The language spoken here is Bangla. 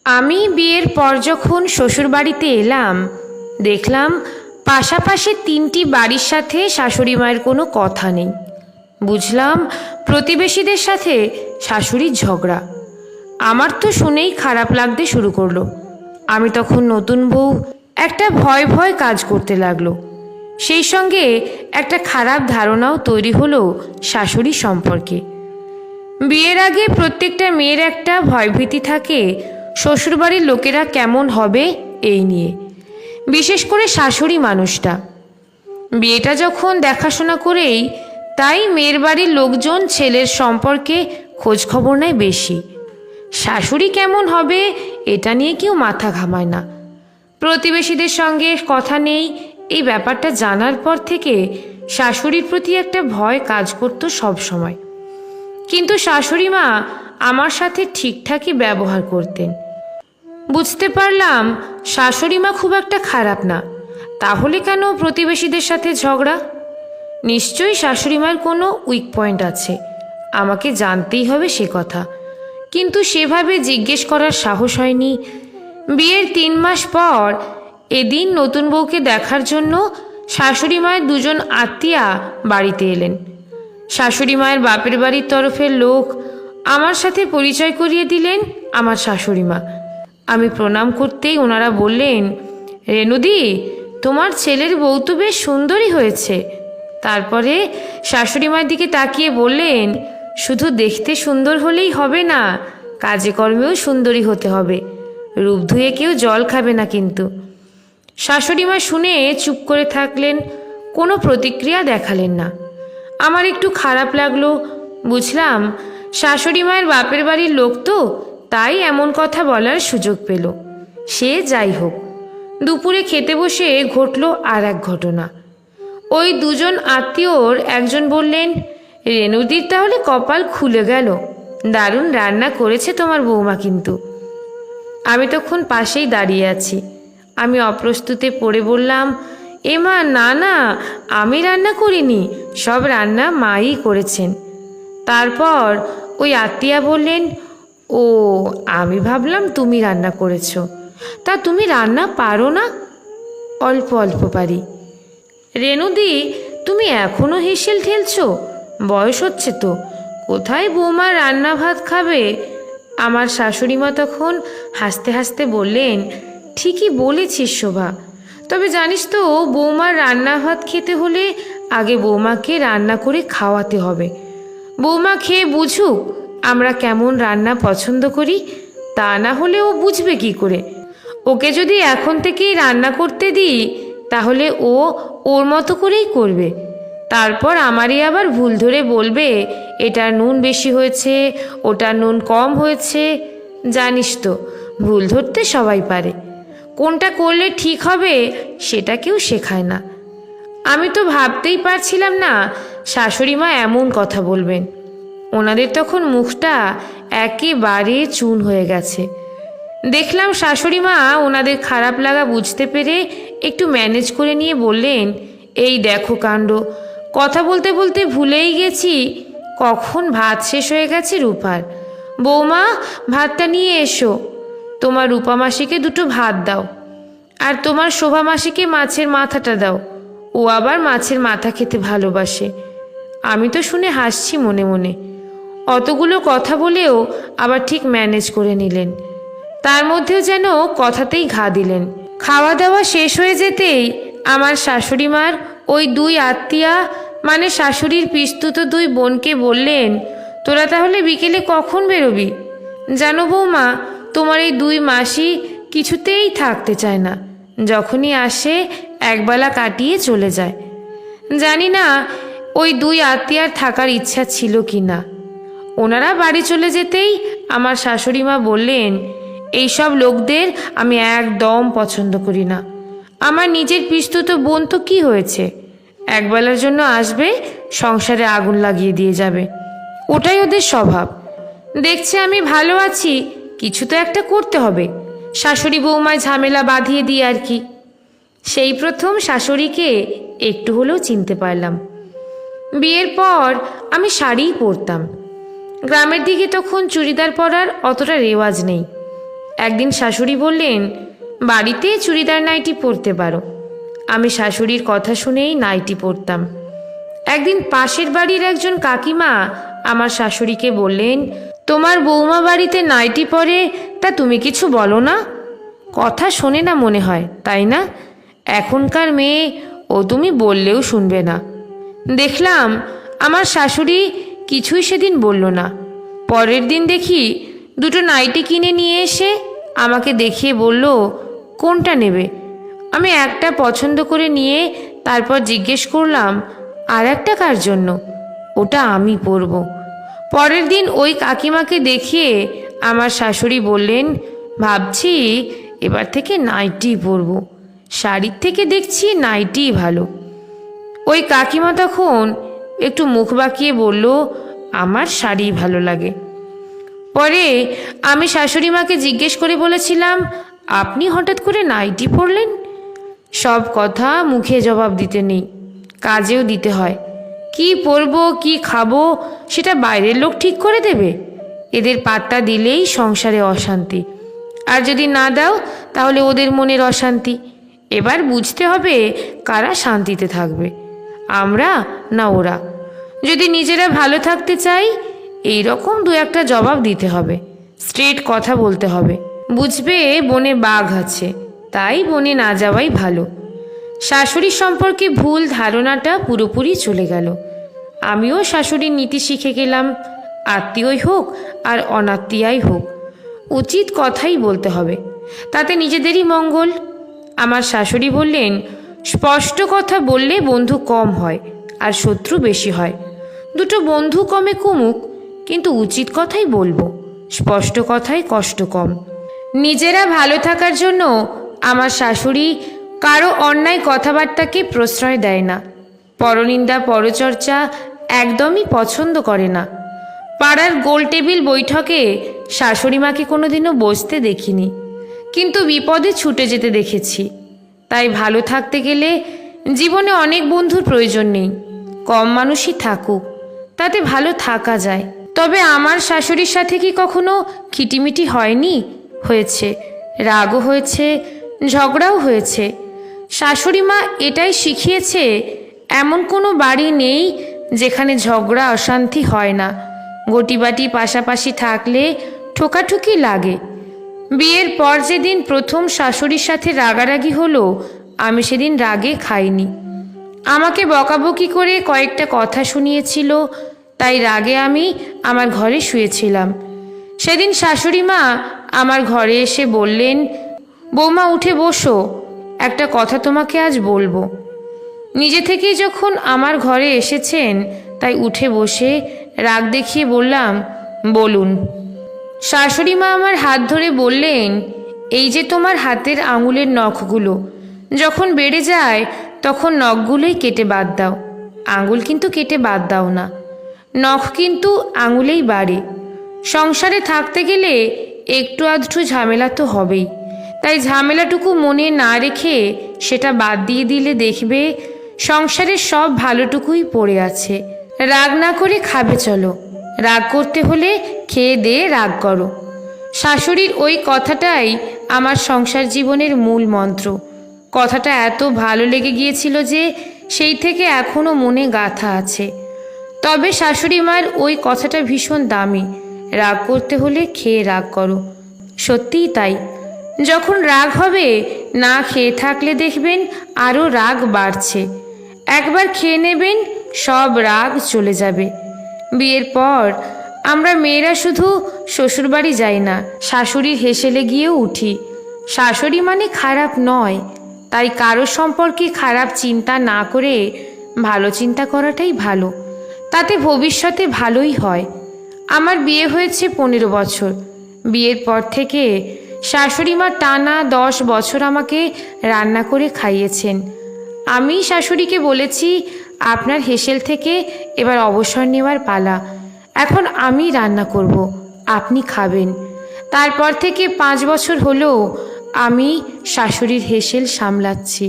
আমি বিয়ের পর যখন শ্বশুরবাড়িতে এলাম, দেখলাম পাশাপাশি 3টি বাড়ির সাথে শাশুড়ি মায়ের কোনো কথা নেই। বুঝলাম প্রতিবেশীদের সাথে শাশুড়ির ঝগড়া। আমার তো শুনেই খারাপ লাগতে শুরু করলো। আমি তখন নতুন বউ, একটা ভয় ভয় কাজ করতে লাগলো। সেই সঙ্গে একটা খারাপ ধারণাও তৈরি হলো শাশুড়ি সম্পর্কে। বিয়ের আগে প্রত্যেকটা মেয়ের একটা ভয়ভীতি থাকে শ্বশুরবাড়ির লোকেরা কেমন হবে এই নিয়ে, বিশেষ করে শাশুড়ি মানুষটা। বিয়েটা যখন দেখাশোনা করেই, তাই মেয়ের বাড়ির লোকজন ছেলের সম্পর্কে খোঁজ খবর নেয় বেশি। শাশুড়ি কেমন হবে এটা নিয়ে কেউ মাথা ঘামায় না। প্রতিবেশীদের সঙ্গে কথা নেই, এই ব্যাপারটা জানার পর থেকে শাশুড়ির প্রতি একটা ভয় কাজ করতো সব সময়। কিন্তু শাশুড়ি মা আমার সাথে ঠিকঠাকই ব্যবহার করতেন। বুঝতে পারলাম শাশুড়ি মা খুব একটা খারাপ না। তাহলে কেন প্রতিবেশীদের সাথে ঝগড়া? নিশ্চয়ই শাশুড়ি মায়ের কোনো উইক পয়েন্ট আছে, আমাকে জানতেই হবে সে কথা। কিন্তু সেভাবে জিজ্ঞেস করার সাহস হয়নি। বিয়ের 3 মাস পর এদিন নতুন বউকে দেখার জন্য শাশুড়ি মায়ের 2জন আত্মীয়া বাড়িতে এলেন। শাশুড়ি মায়ের বাপের বাড়ির তরফের লোক আমার সাথে পরিচয় করিয়ে দিলেন আমার শাশুড়ি মা। আমি প্রণাম করতেই ওনারা বললেন, রেনুদি, তোমার ছেলের বউ তো বেশ সুন্দরী হয়েছে। তারপরে শাশুড়ি মায়ের দিকে তাকিয়ে বললেন, শুধু দেখতে সুন্দর হলেই হবে না, কাজে কর্মেও সুন্দরী হতে হবে। রূপ ধুয়ে কেউ জল খাবে না কিন্তু। শাশুড়ি মা শুনে চুপ করে থাকলেন, কোনো প্রতিক্রিয়া দেখালেন না। আমার একটু খারাপ লাগলো। বুঝলাম শাশুড়ি মায়ের বাপের বাড়ির লোক তো, তাই এমন কথা বলার সুযোগ পেল। সে যাই হোক, দুপুরে খেতে বসে ঘটল আর এক ঘটনা। ওই 2জন আত্মীয়র একজন বললেন, রেনুদির তাহলে কপাল খুলে গেল, দারুণ রান্না করেছে তোমার বৌমা কিন্তু। আমি তখন পাশেই দাঁড়িয়ে আছি। আমি অপ্রস্তুতে পড়ে বললাম, এমা না না, আমি রান্না করিনি, সব রান্না মাই করেছেন। তারপর ওই আত্মীয়া বললেন, ও, আমি ভাবলাম তুমি রান্না করেছো। তা তুমি রান্না পারো না? অল্প অল্প পারি। রেনুদি, তুমি এখনো হেসেল ঠেলছো? বয়স হচ্ছে তো, কোথায় বৌমা রান্না ভাত খাবে? আমার শাশুড়ি মা তখন হাসতে হাসতে বললেন, ঠিকই বলেছিস শোভা, তবে জানিস তো বৌমার রান্না ভাত খেতে হলে আগে বৌমাকে রান্না করে খাওয়াতে হবে। বৌমা খেয়ে বুঝুক আমরা কেমন রান্না পছন্দ করি, তা না হলে ও বুঝবে কি করে? ওকে যদি এখন থেকেই রান্না করতে দিই, তাহলে ও ওর মতো করেই করবে। তারপর আমারই আবার ভুল ধরে বলবে, এটা নুন বেশি হয়েছে, ওটা নুন কম হয়েছে। জানিস তো ভুল ধরতে সবাই পারে, কোনটা করলে ঠিক হবে সেটা কেউ শেখায় না। আমি তো ভাবতেই পারছিলাম না শাশুড়ি মা এমন কথা বলবেন। ওনাদের তখন মুখটা একেবারে চুন হয়ে গেছে। দেখলাম শাশুড়ি মা ওনাদের খারাপ লাগা বুঝতে পেরে একটু ম্যানেজ করে নিয়ে বললেন, এই দেখো কাণ্ড, কথা বলতে বলতে ভুলেই গেছি কখন ভাত শেষ হয়ে গেছে রূপার। বৌমা, ভাতটা নিয়ে এসো। তোমার রূপা মাসিকে 2টো ভাত দাও, আর তোমার শোভা মাসিকে মাছের মাথাটা দাও, ও আবার মাছের মাথা খেতে ভালোবাসে। আমি তো শুনে হাসছি মনে মনে। অতগুলো কথা বলেও আবার ঠিক ম্যানেজ করে নিলেন। তার মধ্যেও যেন কথাতেই ঘা দিলেন। খাওয়া দাওয়া শেষ হয়ে যেতেই আমার শাশুড়ি মার ওই 2 আত্মীয়া, মানে শাশুড়ির পিস্তুত 2 বোনকে বললেন, তোরা তাহলে বিকেলে কখন বেরোবি? জানো বৌমা, তোমার এই 2 মাসি কিছুতেই থাকতে চায় না, যখনই আসে একবেলা কাটিয়ে চলে যায়। জানি না ওই 2 আত্মীয়ার থাকার ইচ্ছা ছিল কি না। ওনারা বাড়ি চলে যেতেই আমার শাশুড়ি মা বললেন, এইসব লোকদের আমি একদম পছন্দ করি না। আমার নিজের পিস্তুত বোন তো কি হয়েছে, একবেলার জন্য আসবে, সংসারে আগুন লাগিয়ে দিয়ে যাবে, ওটাই ওদের স্বভাব। দেখছে আমি ভালো আছি, কিছু তো একটা করতে হবে, শাশুড়ি বৌমায় ঝামেলা বাঁধিয়ে দিয়ে আর কি। সেই প্রথম শাশুড়িকে একটু হলেও চিনতে পারলাম। বিয়ের পর আমি শাড়িই পরতাম। গ্রামের দিকে তখন চুড়িদার পরার অতটা রেওয়াজ নেই। একদিন শাশুড়ি বললেন, বাড়িতে চুড়িদার নাইটি পরতে পারো। আমি শাশুড়ির কথা শুনেই নাইটি পরতাম। একদিন পাশের বাড়ির একজন কাকিমা আমার শাশুড়িকে বললেন, তোমার বৌমা বাড়িতে নাইটি পরে, তা তুমি কিছু বলো না? কথা শোনে না মনে হয়, তাই না? এখনকার মেয়ে, ও তুমি বললেও শুনবে না। দেখলাম আমার শাশুড়ি কিছুই সেদিন বলল না। পরের দিন দেখি দুটো নাইটি কিনে নিয়ে এসে আমাকে দেখিয়ে বলল, কোনটা নেবে? আমি একটা পছন্দ করে নিয়ে তারপর জিজ্ঞেস করলাম, আর একটা কার জন্য? ওটা আমি পরব। পরের দিন ওই কাকিমাকে দেখিয়ে আমার শাশুড়ি বললেন, ভাবছি এবার থেকে নাইটি পরব, শাড়ির থেকে দেখছি নাইটিই ভালো। ওই কাকিমা তখন একটু মুখ বাঁকিয়ে বলল, আমার শাড়ি ভালো লাগে। পরে আমি শাশুড়ি মাকে জিজ্ঞেস করে বলেছিলাম, আপনি হঠাৎ করে নাইটি পরলেন? সব কথা মুখে জবাব দিতে নেই, কাজেও দিতে হয়। কি পরবো, কি খাবো, সেটা বাইরের লোক ঠিক করে দেবে? এদের পাত্তা দিলেই সংসারে অশান্তি, আর যদি না দাও তাহলে ওদের মনের অশান্তি। এবার বুঝতে হবে কারা শান্তিতে থাকবে, আমরা না ওরা। যদি নিজেরা ভালো থাকতে চাই, এই রকম দু একটা জবাব দিতে হবে, স্ট্রেট কথা বলতে হবে। বুঝবে বনে বাঘ আছে, তাই বনে না যাওয়াই ভালো। শাশুড়ির সম্পর্কে ভুল ধারণাটা পুরোপুরি চলে গেল। আমিও শাশুড়ির নীতি শিখে গেলাম, আত্মীয়ই হোক আর অনাত্মীয়াই হোক, উচিত কথাই বলতে হবে, তাতে নিজেদেরই মঙ্গল। আমার শাশুড়ি বললেন, স্পষ্ট কথা বললে বন্ধু কম হয় আর শত্রু বেশি হয়। দুটো বন্ধু কমে কমুক, কিন্তু উচিত কথাই বলবো, স্পষ্ট কথায় কষ্ট কম। নিজেরা ভালো থাকার জন্য আমার শাশুড়ি কারো অন্যায় কথাবার্তাকে প্রশ্রয় দেয় না। পরনিন্দা পরচর্চা একদমই পছন্দ করে না। পাড়ার গোল টেবিল বৈঠকে শাশুড়ি মাকে কোনোদিনও বসতে দেখিনি, কিন্তু বিপদে ছুটে যেতে দেখেছি। তাই ভালো থাকতে গেলে জীবনে অনেক বন্ধুর প্রয়োজন নেই, কম মানুষই থাকুক, তাতে ভালো থাকা যায়। তবে আমার শাশুড়ির সাথে কি কখনো খিটিমিটি হয়নি? হয়েছে, রাগও হয়েছে, ঝগড়াও হয়েছে। শাশুড়ি মা এটাই শিখিয়েছে, এমন কোনো বাড়ি নেই যেখানে ঝগড়া অশান্তি হয় না। গটিবাটি পাশাপাশি থাকলে ঠোকাঠুকি লাগে। বিয়ের পর যেদিন প্রথম শাশুড়ির সাথে রাগারাগি হলো, আমি সেদিন রাগে খাইনি। আমাকে বকাবকি করে কয়েকটা কথা শুনিয়েছিল, তাই রাগে আমি আমার ঘরে শুয়েছিলাম। সেদিন শাশুড়ি মা আমার ঘরে এসে বললেন, বৌমা উঠে বসো, একটা কথা তোমাকে আজ বলবো। নিজে থেকেই যখন আমার ঘরে এসেছেন, তাই উঠে বসে রাগ দেখিয়ে বললাম, বলুন। শাশুড়ি মা আমার হাত ধরে বললেন, এই যে তোমার হাতের আঙুলের নখগুলো যখন বেড়ে যায়, তখন নখগুলোই কেটে বাদ দাও, আঙুল কিন্তু কেটে বাদ দাও না। নখ কিন্তু আঙুলেই বাড়ে। সংসারে থাকতে গেলে একটু আধটু ঝামেলা তো হবেই, তাই ঝামেলাটুকু মনে না রেখে সেটা বাদ দিয়ে দিলে দেখবে সংসারের সব ভালোটুকুই পড়ে আছে। রাগ না করে খাবে চলো, রাগ করতে হলে খেয়ে দিয়ে রাগ করো। শাশুড়ির ওই কথাটাই আমার সংসার জীবনের মূল মন্ত্র। কথাটা এত ভালো লেগে গিয়েছিল যে সেই থেকে এখনও মনে গাঁথা আছে। তবে শাশুড়ি মার ওই কথাটা ভীষণ দামি, রাগ করতে হলে খেয়ে রাগ করো। সত্যিই তাই, যখন রাগ হবে না খেয়ে থাকলে দেখবেন আরও রাগ বাড়ছে। একবার খেয়ে নেবেন, সব রাগ চলে যাবে। বিয়ের পর আমরা মেয়েরা শুধু শ্বশুরবাড়ি যাই না, শাশুড়ির হেসেলে গিয়েও উঠি। শাশুড়ি মানে খারাপ নয়, তাই কারো সম্পর্কে খারাপ চিন্তা না করে ভালো চিন্তা করাটাই ভালো, তাতে ভবিষ্যতে ভালোই হয়। আমার বিয়ে হয়েছে 15 বছর। বিয়ের পর থেকে শাশুড়ি মা টানা 10 বছর আমাকে রান্না করে খাইয়েছেন। আমি শাশুড়িকে বলেছি, আপনার হেসেল থেকে এবার অবসর নেওয়ার পালা, এখন আমি রান্না করব, আপনি খাবেন। তারপর থেকে 5 বছর হলো আমি শাশুড়ির হেসেল সামলাচ্ছি।